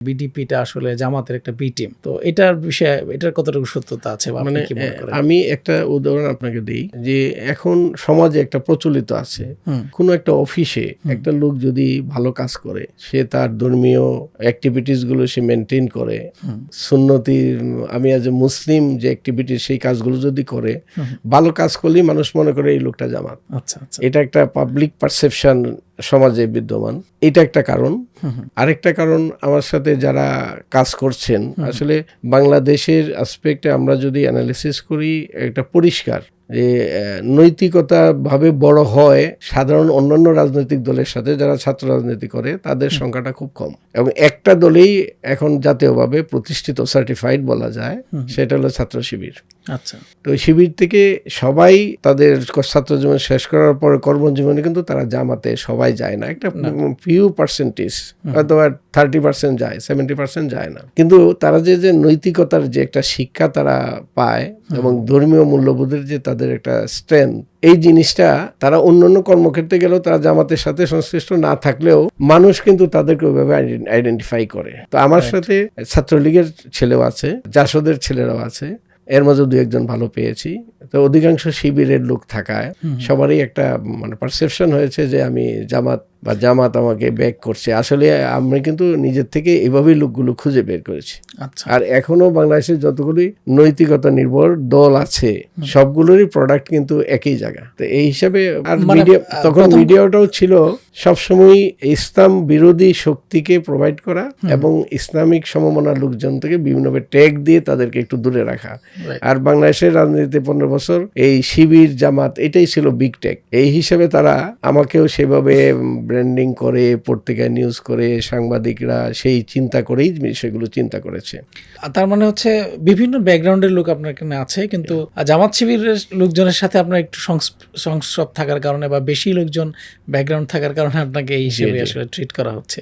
বিডিপিটা আসলে জামাতের একটা বি টিম, তো এটার বিষয়ে এটার কতটুকু সত্যতা আছে বা আপনি মানে কি মনে করেন? আমি একটা উদাহরণ আপনাকে দিই যে এখন সমাজে একটা প্রচলিত আছে, কোনো একটা অফিসে একটা লোক যদি ভালো কাজ করে, সে তার ধর্মীয় অ্যাক্টিভিটিস গুলো সে মেনটেন করে, সুন্নতির আমি আজ মুসলিম যে অ্যাক্টিভিটিস সেই কাজগুলো যদি করে, ভালো কাজ করলেই মানুষ মনে করে এই লোকটা জামাত। আচ্ছা আচ্ছা, এটা একটা পাবলিক পারসেপশন সমাজে বিদ্যমান, এটা একটা কারণ। আরেকটা কারণ, আমার সাথে যারা কাজ করছেন, আসলে বাংলাদেশের অ্যাসপেক্টে আমরা যদি অ্যানালিসিস করি, একটা পরিষ্কার যে নৈতিকতা ভাবে বড় হয় সাধারণ অন্যান্য রাজনৈতিক দলের সাথে যারা ছাত্র রাজনীতি করে, তাদের সংখ্যাটা খুব কম। এবং একটা দলেই এখন জাতীয়ভাবে প্রতিষ্ঠিত, সার্টিফাইড বলা যায়, সেটা হলো ছাত্র শিবির। আচ্ছা, তো শিবির থেকে সবাই তাদের ছাত্র জীবন শেষ করার পরে কর্মজীবনে কিন্তু তারা জামাতে সবাই যায় না, একটা ফিউ পার্সেন্টেজ, হয়তো 30% যায়, 70% যায় না। কিন্তু তারা যে নৈতিকতার যে একটা শিক্ষা তারা পায় এবং ধর্মীয় মূল্যবোধের যে তাদের একটা স্ট্রেংথ, এই জিনিসটা তারা অন্যান্য কর্মক্ষেত্রে গেলেও তারা জামাতের সাথে সংশ্লিষ্ট না থাকলেও মানুষ কিন্তু তাদেরকে ওইভাবে আইডেন্টিফাই করে। তো আমার সাথে ছাত্রলীগের ছেলেও আছে, জাসদের ছেলেরাও আছে, এর মাঝে দু একজন ভালো পেয়েছি। তো অধিকাংশ শিবিরের লোক থাকায় সবারই একটা মানে পারসেপশন হয়েছে যে আমি জামাত বা জামাত আমাকে ব্যাক করছে। আসলে আমরা কিন্তু নিজের থেকে এভাবেই লোকগুলো খুঁজে বের করেছি। আচ্ছা, আর এখনো বাংলাদেশের যতগুলি নৈতিকতা নির্ভর দল আছে, সবগুলোরই প্রোডাক্ট কিন্তু একই জায়গা। তো এই হিসাবে আর মিডিয়া, তখন মিডিয়াটাও ছিল সবসময় ইসলাম বিরোধী শক্তিকে প্রোভাইড করা এবং ইসলামিক সমমনা লোকজন থেকে বিভিন্নভাবে ট্যাগ দিয়ে তাদেরকে একটু দূরে রাখা। আর বাংলাদেশের রাজনীতিতে 15 বছর এই শিবির জামাত এটাই ছিল বিগ ট্যাগ। এই হিসাবে তারা আমাকেও সেভাবে ব্র্যান্ডিং করে, পত্রিকায় নিউজ করে, সাংবাদিকরা সেই চিন্তা করেই সেগুলো চিন্তা করেছে। তার মানে হচ্ছে বিভিন্ন ব্যাকগ্রাউন্ডের লোক আপনার এখানে আছে, কিন্তু জামাত শিবিরের লোকজনের সাথে আপনার একটু সংস্রব থাকার কারণে বা বেশি লোকজন ব্যাকগ্রাউন্ড থাকার কারণে আপনাকে এই হিসেবে আসলে ট্রিট করা হচ্ছে।